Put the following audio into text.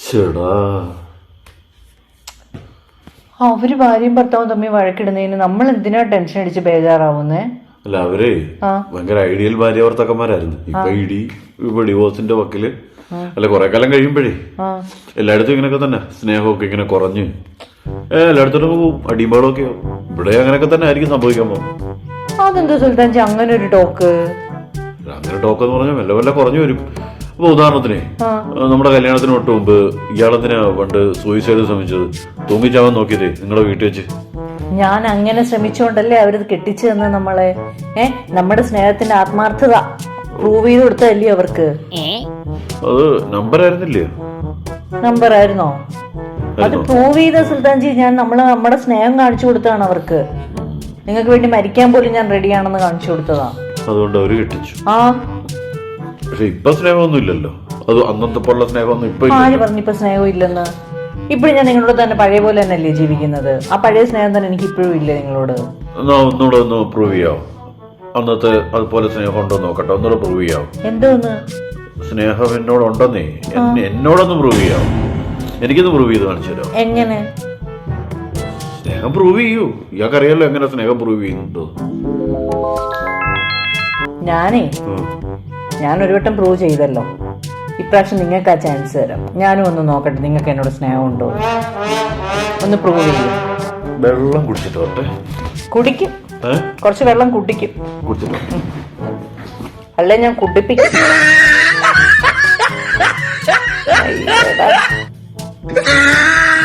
ചേടാ, അവര് ഭാര്യയും ഭർത്താവും തമ്മിൽ വഴക്കിടുന്നതിന് നമ്മൾ എന്തിനാ ടെൻഷൻ അടിച്ച് ബേജാറാവുന്നേ? അല്ല അവര് ഭയങ്കര ഐഡിയൽ ഭാര്യ ഭർത്താക്കന്മാരായിരുന്നു. ഇപ്പൊ ഇപ്പൊ ഡിവോഴ്സിന്റെ വക്കില്. അല്ല കുറെ കാലം കഴിയുമ്പോഴേ എല്ലായിടത്തും ഇങ്ങനെയൊക്കെ തന്നെ സ്നേഹമൊക്കെ ഇങ്ങനെ കുറഞ്ഞ് എല്ലായിടത്തോട്ടും പോവും, അടിപാടൊക്കെ ആവും. ഇവിടെ അങ്ങനെയൊക്കെ തന്നെ ആയിരിക്കും സംഭവിക്കാൻ പോകും. അതെന്താ സുൽത്താൻജി അങ്ങനെ ഒരു ടോക്ക്? അങ്ങനെ ടോക്ക് എന്ന് പറഞ്ഞാൽ മെല്ലെ മെല്ലെ കുറഞ്ഞു വരും. അപ്പൊ ഉദാഹരണത്തിന് നമ്മുടെ കല്യാണത്തിന് തൊട്ട് മുമ്പ് ഇയാളെന്തിനാ പണ്ട് സൂയിസൈഡ് ശ്രമിച്ചത്, തൂങ്ങിച്ചാവാൻ നോക്കിയതേ നിങ്ങളെ വീട്ടിൽ വെച്ച്? ഞാൻ അങ്ങനെ ശ്രമിച്ചോണ്ടല്ലേ അവരത് കെട്ടിച്ചു തന്നെ നമ്മളെ. നമ്മുടെ സ്നേഹത്തിന്റെ ആത്മാർത്ഥത പ്രൂവ് ചെയ്ത് കൊടുത്തല്ലേ അവർക്ക്? അത് നമ്പർ ആയിരുന്നില്ലേ? നമ്പർ ആയിരുന്നോ? അത് പ്രൂവ് ചെയ്ത സുൽത്താൻജി, നമ്മുടെ സ്നേഹം കാണിച്ചു കൊടുത്തതാണ് അവർക്ക്. നിങ്ങൾക്ക് വേണ്ടി മരിക്കാൻ പോലും ഞാൻ റെഡിയാണെന്ന് കാണിച്ചു കൊടുത്തതാ. അതുകൊണ്ട് അവര് കെട്ടിച്ചു. പക്ഷെ ഇപ്പൊ സ്നേഹമൊന്നും ഇല്ലല്ലോ. അത് അന്നത്തെ പോലുള്ള സ്നേഹമൊന്നും ഇപ്പൊ ആര് പറഞ്ഞു ഇപ്പൊ സ്നേഹം ഇല്ലെന്ന്? ഇപ്പോഴും ഞാൻ നിങ്ങളോട് തന്നെ പഴയ പോലെ തന്നെയല്ലേ ജീവിക്കുന്നത്. ആ പഴയ സ്നേഹം തന്നെ എനിക്ക് ഇപ്പോഴും ഇല്ല നിങ്ങളോട്. ഒന്നുകൂടെ ഒന്ന് പ്രൂവ് ചെയ്യാവോ? അന്നത്തെ അതുപോലെ സ്നേഹം ഉണ്ടോ നോക്കട്ടെ, ഒന്നുകൂടെ പ്രൂവ് ചെയ്യാവോ? എന്തോന്ന് സ്നേഹം എന്നോടുണ്ടെന്നേ, എന്നോടൊന്ന് പ്രൂവ് ചെയ്യാവോ? എനിക്കൊന്ന് പ്രൂവ് ചെയ്ത് കാണിച്ചു തരാമോ? എങ്ങനെ സ്നേഹം പ്രൂവ് ചെയ്യൂ? ഇയാൾക്കറിയാലോ എങ്ങനെ സ്നേഹം പ്രൂവ് ചെയ്യുന്നുണ്ടോ. ഞാൻ ഒരു വട്ടം പ്രൂവ് ചെയ്തല്ലോ. ഇപ്രാവശ്യം നിങ്ങൾക്ക് ആ ചാൻസ് തരാം. ഞാനും ഒന്ന് നോക്കട്ടെ നിങ്ങൾക്ക് എന്നോട് സ്നേഹം ഉണ്ടോ. ഒന്ന് പ്രൂവ് ചെയ്യും. വെള്ളം കുടിച്ചിട്ട് വരട്ടെ. കുടിക്കും, കുറച്ച് വെള്ളം കുടിക്കും. കുടിച്ചിട്ട് അല്ലേ ഞാൻ കുടിപ്പിക്കും. Ah!